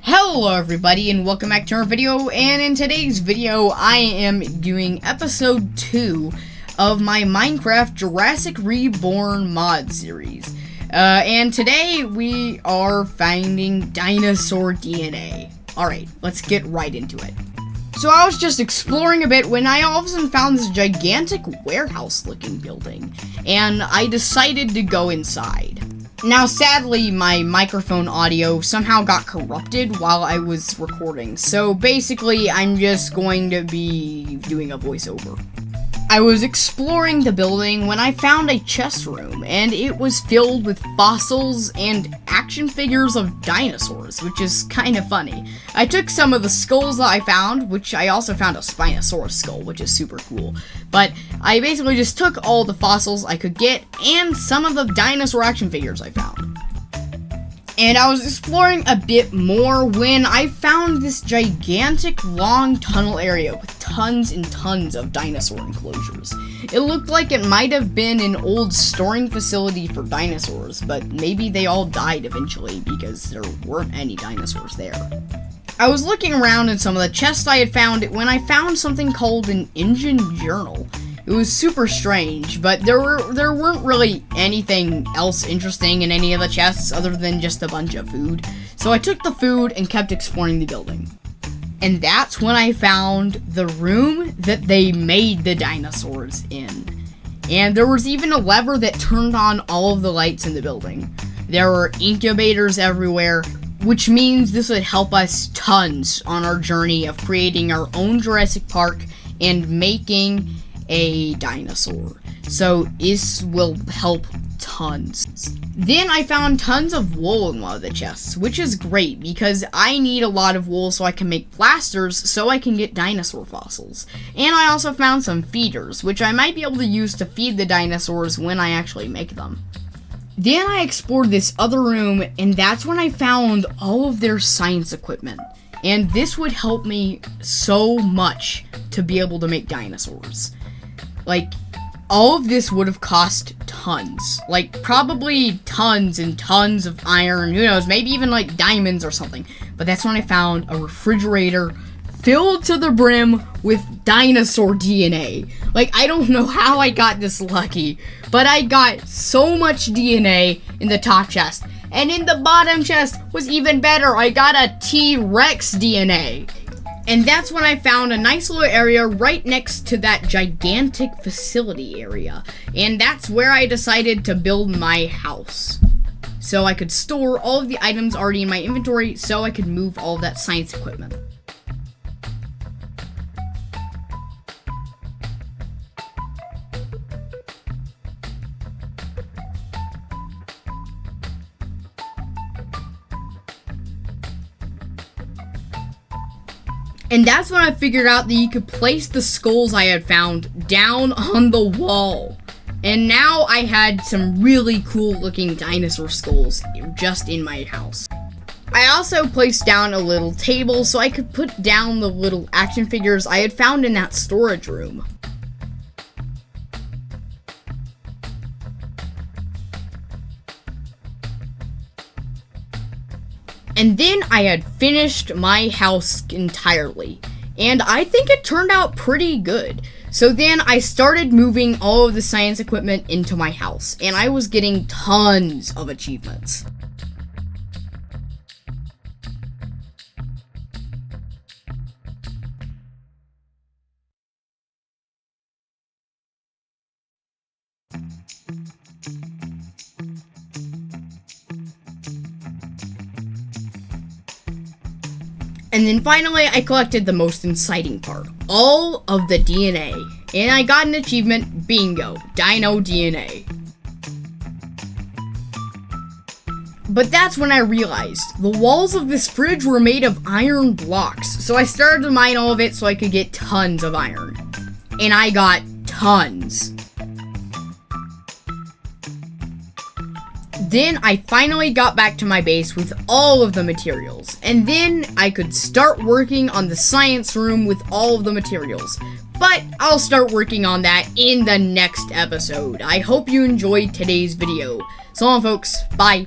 Hello everybody and welcome back to our video, and in today's video I am doing episode 2 of my Minecraft Jurassic Reborn mod series. And today we are finding dinosaur DNA. Alright, let's get right into it. So I was just exploring a bit when I all of a sudden found this gigantic warehouse looking building, and I decided to go inside. Now, sadly, my microphone audio somehow got corrupted while I was recording, so basically, I'm just going to be doing a voiceover. I was exploring the building when I found a chest room, and it was filled with fossils and action figures of dinosaurs, which is kind of funny. I took some of the skulls that I found, which I also found a Spinosaurus skull, which is super cool, but I basically just took all the fossils I could get and some of the dinosaur action figures I found. And I was exploring a bit more when I found this gigantic long tunnel area with tons and tons of dinosaur enclosures. It looked like it might have been an old storing facility for dinosaurs, but maybe they all died eventually because there weren't any dinosaurs there. I was looking around in some of the chests I had found when I found something called an engine journal. It was super strange, but there weren't really anything else interesting in any of the chests other than just a bunch of food. So I took the food and kept exploring the building. And that's when I found the room that they made the dinosaurs in. And there was even a lever that turned on all of the lights in the building. There were incubators everywhere, which means this would help us tons on our journey of creating our own Jurassic Park and making a dinosaur. So this will help tons. Then I found tons of wool in one of the chests, which is great because I need a lot of wool so I can make blasters so I can get dinosaur fossils. And I also found some feeders, which I might be able to use to feed the dinosaurs when I actually make them. Then I explored this other room, and that's when I found all of their science equipment. And this would help me so much to be able to make dinosaurs. Like, all of this would have cost tons. Like, probably tons and tons of iron, who knows, maybe even like diamonds or something. But that's when I found a refrigerator filled to the brim with dinosaur DNA. Like, I don't know how I got this lucky, but I got so much DNA in the top chest. And in the bottom chest was even better. I got a T-Rex DNA. And that's when I found a nice little area right next to that gigantic facility area. And that's where I decided to build my house. So I could store all of the items already in my inventory so I could move all of that science equipment. And that's when I figured out that you could place the skulls I had found down on the wall. And now I had some really cool looking dinosaur skulls just in my house. I also placed down a little table so I could put down the little action figures I had found in that storage room. And then I had finished my house entirely, and I think it turned out pretty good. So then I started moving all of the science equipment into my house, and I was getting tons of achievements. And then finally, I collected the most exciting part, all of the DNA. And I got an achievement, bingo, Dino DNA. But that's when I realized the walls of this fridge were made of iron blocks. So I started to mine all of it so I could get tons of iron. And I got tons. Then I finally got back to my base with all of the materials, and then I could start working on the science room with all of the materials. But I'll start working on that in the next episode. I hope you enjoyed today's video. So long, folks. Bye.